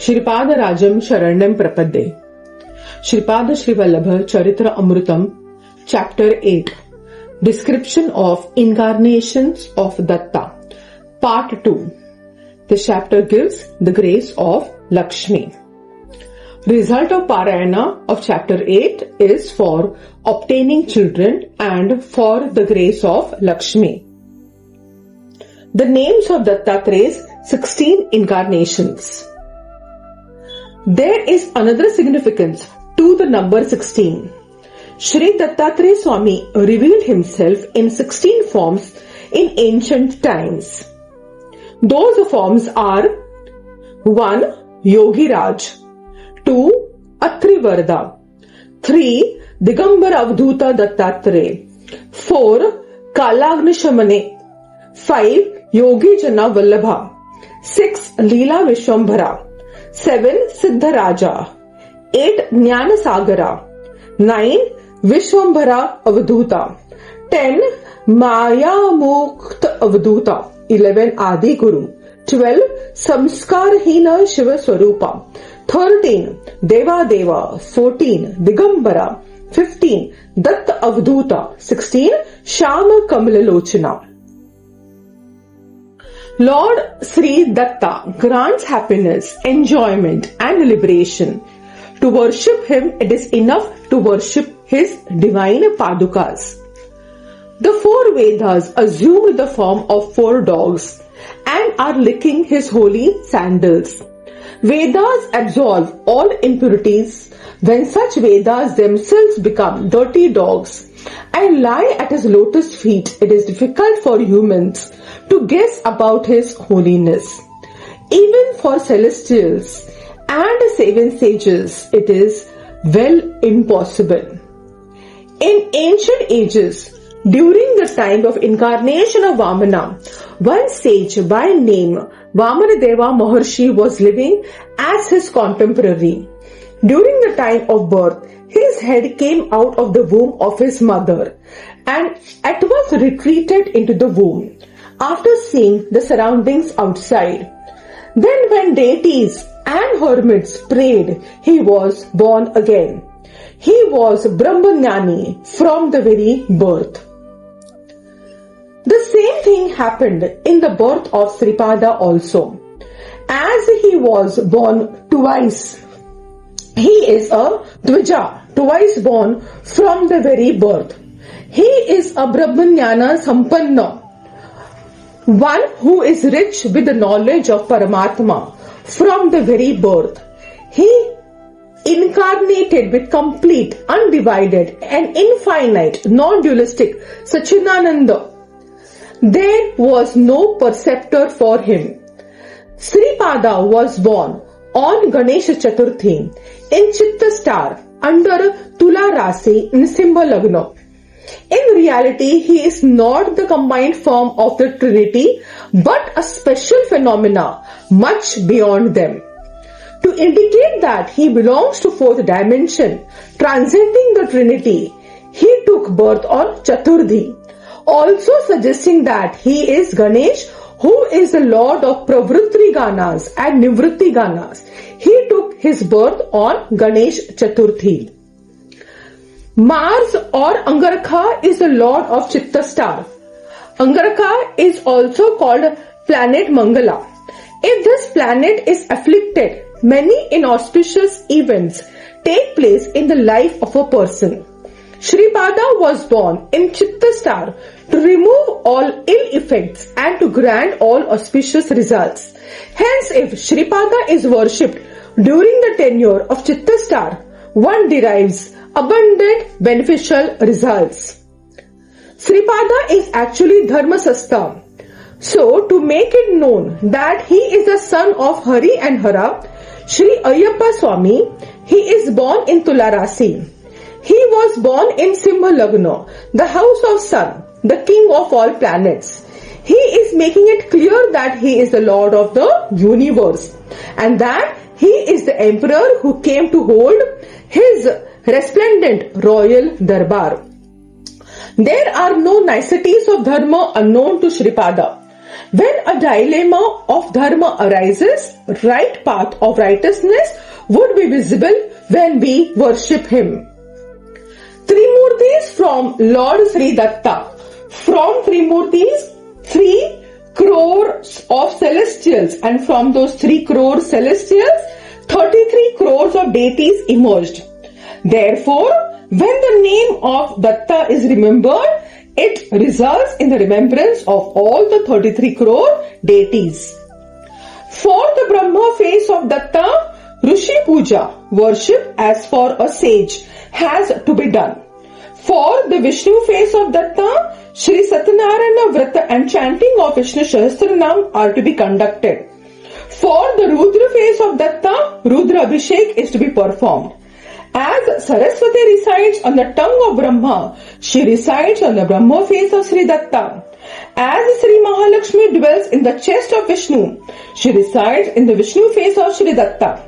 Sreepada Rajam Sharanyam Prapadde. Sreepada Sreevallabha Charitramrutam, Chapter-8. Description of incarnations of Dutta. Part-2. This chapter gives the grace of Lakshmi. Result of Parayana of Chapter-8 is for obtaining children and for the grace of Lakshmi. The names of Dattatreya's 16 incarnations. There is another significance to the number 16. Sri Dattatreya Swami revealed himself in 16 forms in ancient times. Those forms are 1. Yogi Raj, 2. Atrivarda, 3. Digambar Avdhuta Dattatreya, 4. Kalagnishamane, 5. Yogi Jana Vallabha, 6. Leela Vishwambhara, 7. Siddharaja, 8. Jnana Sagara, 9. Vishwambhara Avdhuta, 10. Maya Mukta Avdhuta, 11. Adi Guru, 12. Samskarhina Shiva Swarupa, 13. Deva Deva, 14. Digambara, 15. Datta Avdhuta, 16. Shama Kamalalochana. Lord Sri Datta grants happiness, enjoyment and liberation. To worship him, it is enough to worship his divine Padukas. The 4 Vedas assumed the form of 4 dogs and are licking his holy sandals. Vedas absolve all impurities. When such Vedas themselves become dirty dogs and lie at his lotus feet, it is difficult for humans to guess about his holiness. Even for celestials and 7 sages, it is well impossible. In ancient ages, during the time of incarnation of Vamana, one sage by name Vamanadeva Maharshi was living as his contemporary. During the time of birth, his head came out of the womb of his mother and at once retreated into the womb after seeing the surroundings outside. Then when deities and hermits prayed, he was born again. He was Brahmanyani from the very birth. The same thing happened in the birth of Sreepada also. As he was born twice, he is a Dvija, twice born from the very birth. He is a Brahmanyana Sampanna, one who is rich with the knowledge of Paramatma from the very birth. He incarnated with complete, undivided and infinite, non-dualistic Satchidananda. There was no preceptor for him. Sreepada was born on Ganesh Chaturthi in Chitta star under Tula Rasi in Simha Lagna. In reality, he is not the combined form of the Trinity, but a special phenomena much beyond them. To indicate that he belongs to 4th dimension, transcending the Trinity, he took birth on Chaturthi, also suggesting that he is Ganesh, who is the Lord of Pravritti Ganas and Nivritti Ganas. He took his birth on Ganesh Chaturthi. Mars or Angarakha is the Lord of Chitta star. Angarakha is also called planet Mangala. If this planet is afflicted, many inauspicious events take place in the life of a person. Sreepada was born in Chitta star to remove all ill effects and to grant all auspicious results. Hence, if Sreepada is worshipped during the tenure of Chitta star, one derives abundant beneficial results. Sreepada is actually Dharmasastha. So, to make it known that he is the son of Hari and Hara, Sri Ayyappa Swami, he is born in Tularasi. He was born in Simha Lagna, the house of sun, the king of all planets. He is making it clear that he is the Lord of the universe and that he is the emperor who came to hold his resplendent royal darbar. There are no niceties of dharma unknown to Sreepada. When a dilemma of dharma arises, right path of righteousness would be visible when we worship him. Trimurtis from Lord Sri Datta. From Trimurtis, 3 crores of celestials, and from those 3 crore celestials, 33 crores of deities emerged. Therefore, when the name of Datta is remembered, it results in the remembrance of all the 33 crore deities. For the Brahma face of Datta, Rishi Puja, worship as for a sage, has to be done. For the Vishnu face of Datta, Shri Satyanarayana Vrata and chanting of Vishnu Sahasranam are to be conducted. For the Rudra face of Datta, Rudra Abhishek is to be performed. As Saraswati resides on the tongue of Brahma, she resides on the Brahma face of Sri Datta. As Sri Mahalakshmi dwells in the chest of Vishnu, she resides in the Vishnu face of Sri Datta.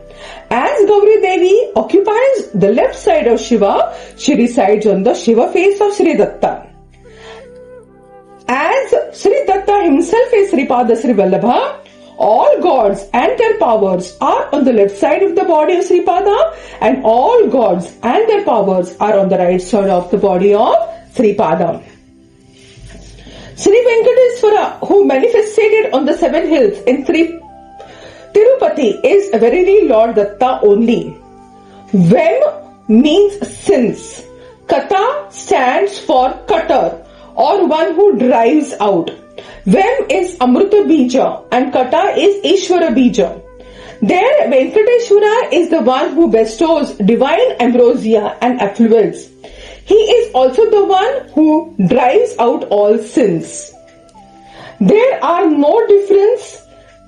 As Gauri Devi occupies the left side of Shiva, she resides on the Shiva face of Sri Datta. As Sri Datta himself is Sreepada Sreevallabha, all gods and their powers are on the left side of the body of Sreepada, and all gods and their powers are on the right side of the body of Sreepada. Sri Venkateswara, who manifested on the 7 hills in Tirupati, is verily Lord Datta only. Vem means sins. Kata stands for cutter, or one who drives out. Vem is Amruta Bija and Kata is Ishvara Bija. There Venkateswara is the one who bestows divine ambrosia and affluence. He is also the one who drives out all sins. There are no difference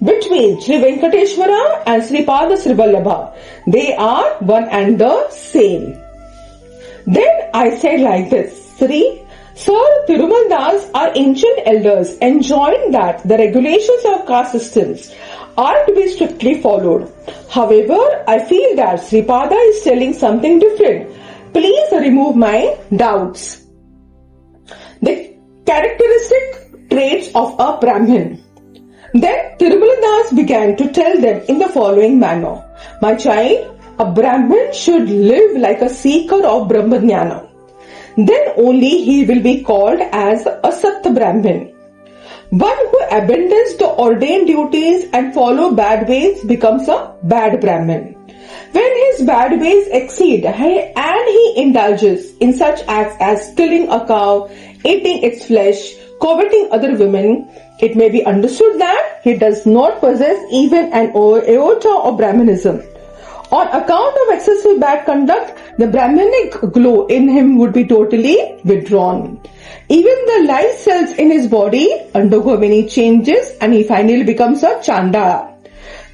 between Sri Venkateswara and Sreepada Sreevallabha. They are one and the same. Then I said like this, Sir Thirumal Das, our ancient elders, enjoined that the regulations of caste systems are to be strictly followed. However, I feel that Sreepada is telling something different. Please remove my doubts. The characteristic traits of a Brahmin. Then Thirumal Das began to tell them in the following manner. My child, a Brahmin should live like a seeker of Brahmajnana. Then only he will be called as a Satta Brahmin. One who abandons the ordained duties and follow bad ways becomes a bad Brahmin. When his bad ways exceed and he indulges in such acts as killing a cow, eating its flesh, coveting other women, it may be understood that he does not possess even an iota of Brahmanism. On account of excessive bad conduct, the Brahmanic glow in him would be totally withdrawn. Even the life cells in his body undergo many changes and he finally becomes a Chandala.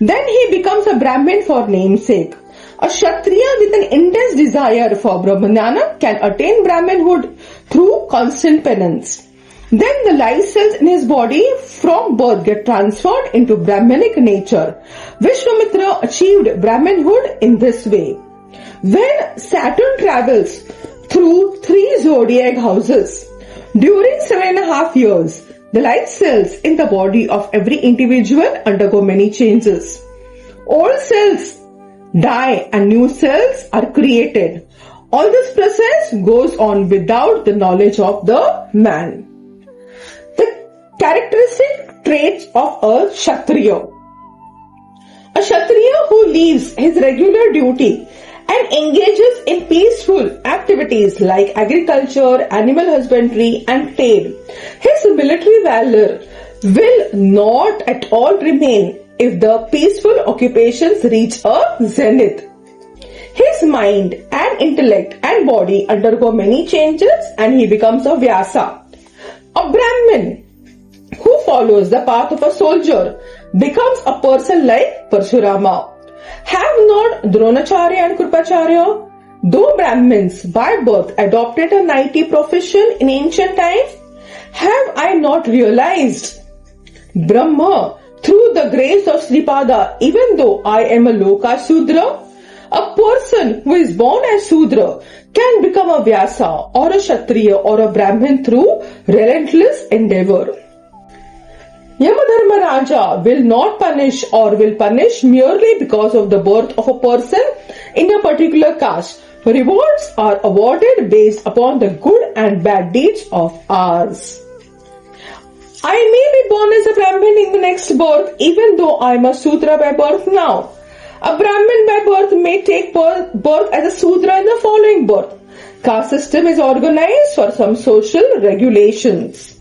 Then he becomes a Brahmin for namesake. A Kshatriya with an intense desire for Brahmajnana can attain Brahminhood through constant penance. Then the life cells in his body from birth get transferred into Brahmanic nature. Vishwamitra achieved Brahminhood in this way. When Saturn travels through 3 zodiac houses, during 7.5 years, the life cells in the body of every individual undergo many changes. Old cells die and new cells are created. All this process goes on without the knowledge of the man. The characteristic traits of a Kshatriya. A Kshatriya who leaves his regular duty and engages in peaceful activities like agriculture, animal husbandry and trade, his military valor will not at all remain if the peaceful occupations reach a zenith. His mind and intellect and body undergo many changes and he becomes a Vyasa. A Brahmin who follows the path of a soldier becomes a person like Parshurama. Have not Dronacharya and Krupacharya, though Brahmins by birth adopted a knighty profession in ancient times, have I not realized Brahma through the grace of Sreepada, even though I am a Loka Sudra? A person who is born as Sudra can become a Vyasa or a Kshatriya or a Brahmin through relentless endeavor. Yamadharma Raja will not punish or will punish merely because of the birth of a person in a particular caste. Rewards are awarded based upon the good and bad deeds of ours. I may be born as a Brahmin in the next birth, even though I am a Sudra by birth now. A Brahmin by birth may take birth as a Sudra in the following birth. Caste system is organized for some social regulations.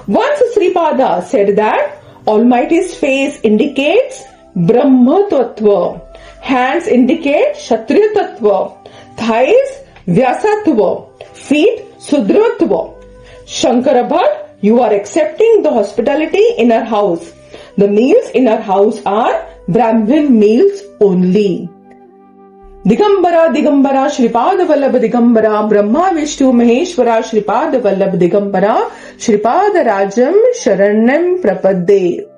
Once Sreepada said that Almighty's face indicates Brahma Tattva, hands indicate Kshatriya Tattva, thighs Vyasatva, feet Sudratva. Shankara Bhatt, you are accepting the hospitality in our house. The meals in our house are Brahmin meals only. Digambara Digambara Sreepada Vallabha Digambara Brahma Vishnu Maheshwara Sreepada Vallabha Digambara Sreepada Rajam Sharanyam Prapadde.